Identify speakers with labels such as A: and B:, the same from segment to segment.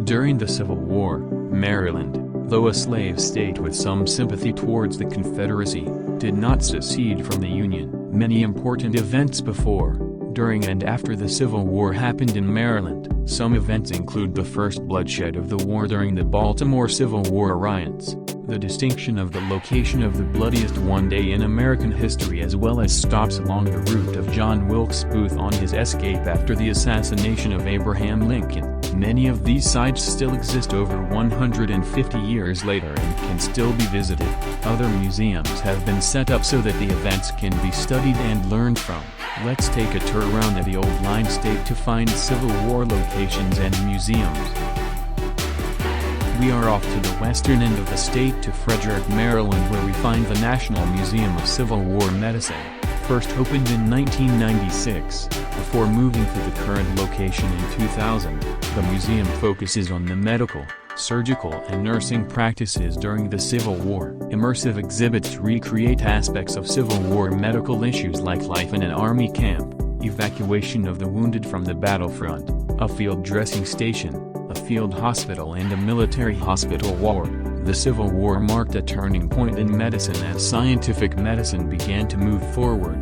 A: During the Civil War, Maryland, though a slave state with some sympathy towards the Confederacy, did not secede from the Union. Many important events before, during and after the Civil War happened in Maryland. Some events include the first bloodshed of the war during the Baltimore Civil War riots, the distinction of the location of the bloodiest one day in American history, as well as stops along the route of John Wilkes Booth on his escape after the assassination of Abraham Lincoln. Many of these sites still exist over 150 years later and can still be visited. Other museums have been set up so that the events can be studied and learned from. Let's take a tour around the old line state to find Civil War locations and museums. We are off to the western end of the state to Frederick, Maryland, where we find the National Museum of Civil War Medicine, first opened in 1996, before moving to the current location in 2000. The museum focuses on the medical, surgical and nursing practices during the Civil War. Immersive exhibits recreate aspects of Civil War medical issues like life in an army camp, evacuation of the wounded from the battlefront, a field dressing station, a field hospital and a military hospital ward. The Civil War marked a turning point in medicine as scientific medicine began to move forward.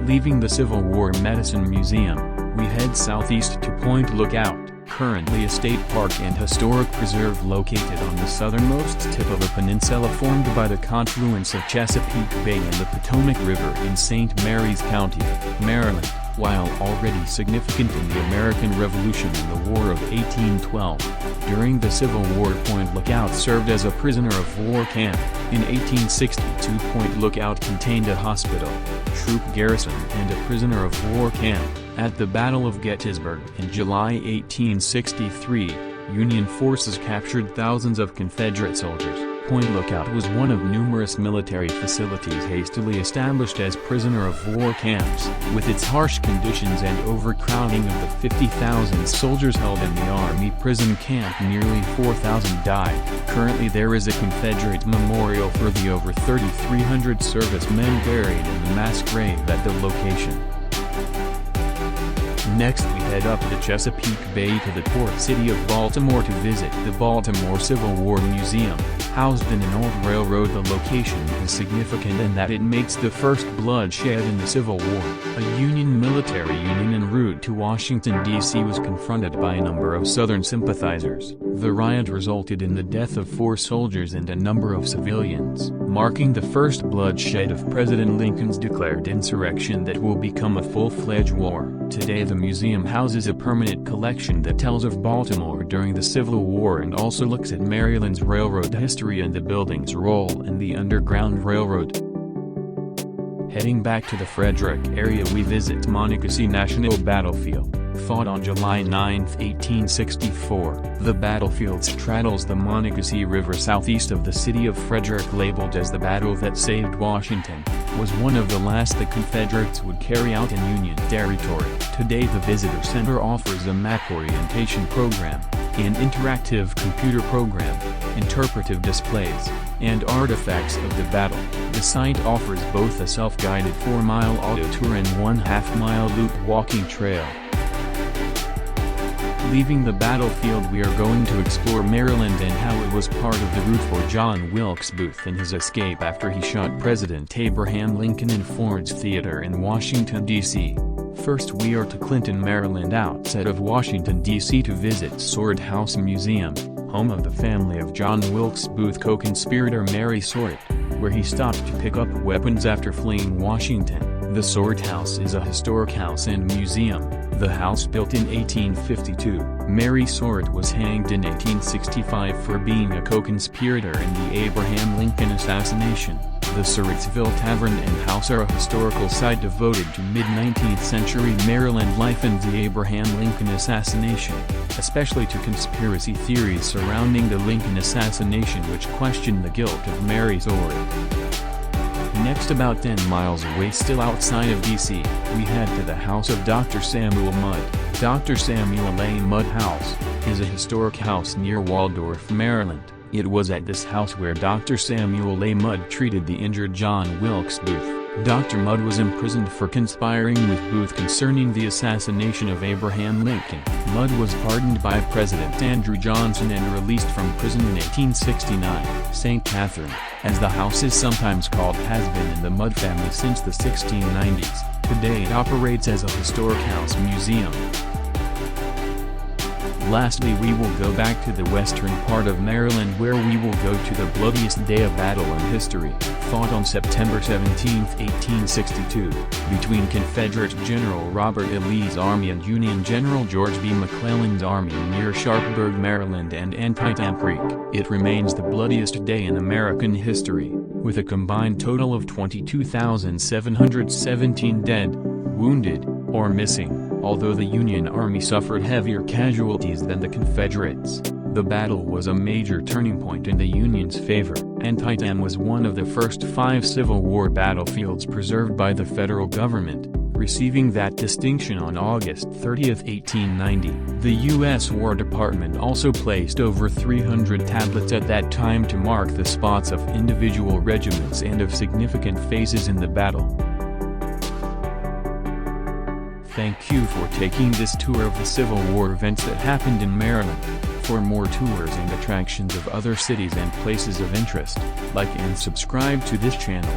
A: Leaving the Civil War Medicine Museum, we head southeast to Point Lookout, currently a state park and historic preserve located on the southernmost tip of a peninsula formed by the confluence of Chesapeake Bay and the Potomac River in St. Mary's County, Maryland. While already significant in the American Revolution and the War of 1812, during the Civil War Point Lookout served as a prisoner of war camp. In 1862 Point Lookout contained a hospital, troop garrison and a prisoner of war camp. At the Battle of Gettysburg in July 1863, Union forces captured thousands of Confederate soldiers. Point Lookout was one of numerous military facilities hastily established as prisoner of war camps. With its harsh conditions and overcrowding of the 50,000 soldiers held in the Army prison camp, nearly 4,000 died. Currently there is a Confederate memorial for the over 3,300 servicemen buried in the mass grave at the location. Next we head up the Chesapeake Bay to the port city of Baltimore to visit the Baltimore Civil War Museum. Housed in an old railroad, the location is significant in that it makes the first bloodshed in the Civil War. A Union military unit en route to Washington, D.C. was confronted by a number of Southern sympathizers. The riot resulted in the death of 4 soldiers and a number of civilians, marking the first bloodshed of President Lincoln's declared insurrection that will become a full-fledged war. Today the museum houses a permanent collection that tells of Baltimore during the Civil War and also looks at Maryland's railroad history and the building's role in the Underground Railroad. Heading back to the Frederick area, we visit Monocacy National Battlefield. Fought on July 9, 1864, the battlefield straddles the Monocacy River southeast of the city of Frederick. Labeled as the battle that saved Washington, was one of the last the Confederates would carry out in Union territory. Today the Visitor Center offers a map orientation program, an interactive computer program, interpretive displays, and artifacts of the battle. The site offers both a self-guided 4-mile auto tour and 1/2-mile loop walking trail. Leaving the battlefield, we are going to explore Maryland and how it was part of the route for John Wilkes Booth in his escape after he shot President Abraham Lincoln in Ford's Theater in Washington, D.C. First we are to Clinton, Maryland, outside of Washington, D.C. to visit Sword House Museum, home of the family of John Wilkes Booth co-conspirator Mary Sword, where he stopped to pick up weapons after fleeing Washington. The Sword House is a historic house and museum. The house, built in 1852, Mary Sword was hanged in 1865 for being a co-conspirator in the Abraham Lincoln assassination. The Surrattsville Tavern and House are a historical site devoted to mid-19th century Maryland life and the Abraham Lincoln assassination, especially to conspiracy theories surrounding the Lincoln assassination which question the guilt of Mary Sword. Next, about 10 miles away, still outside of D.C., we head to the house of Dr. Samuel Mudd. Dr. Samuel A. Mudd House is a historic house near Waldorf, Maryland. It was at this house where Dr. Samuel A. Mudd treated the injured John Wilkes Booth. Dr. Mudd was imprisoned for conspiring with Booth concerning the assassination of Abraham Lincoln. Mudd was pardoned by President Andrew Johnson and released from prison in 1869. St. Catherine, as the house is sometimes called, has been in the Mudd family since the 1690s. Today it operates as a historic house museum. Lastly, we will go back to the western part of Maryland, where we will go to the bloodiest day of battle in history, fought on September 17, 1862, between Confederate General Robert E. Lee's army and Union General George B. McClellan's army near Sharpsburg, Maryland and Antietam Creek. It remains the bloodiest day in American history, with a combined total of 22,717 dead, wounded, or missing. Although the Union Army suffered heavier casualties than the Confederates, the battle was a major turning point in the Union's favor. Antietam was one of the first 5 Civil War battlefields preserved by the federal government, receiving that distinction on August 30, 1890. The U.S. War Department also placed over 300 tablets at that time to mark the spots of individual regiments and of significant phases in the battle. Thank you for taking this tour of the Civil War events that happened in Maryland. For more tours and attractions of other cities and places of interest, like and subscribe to this channel.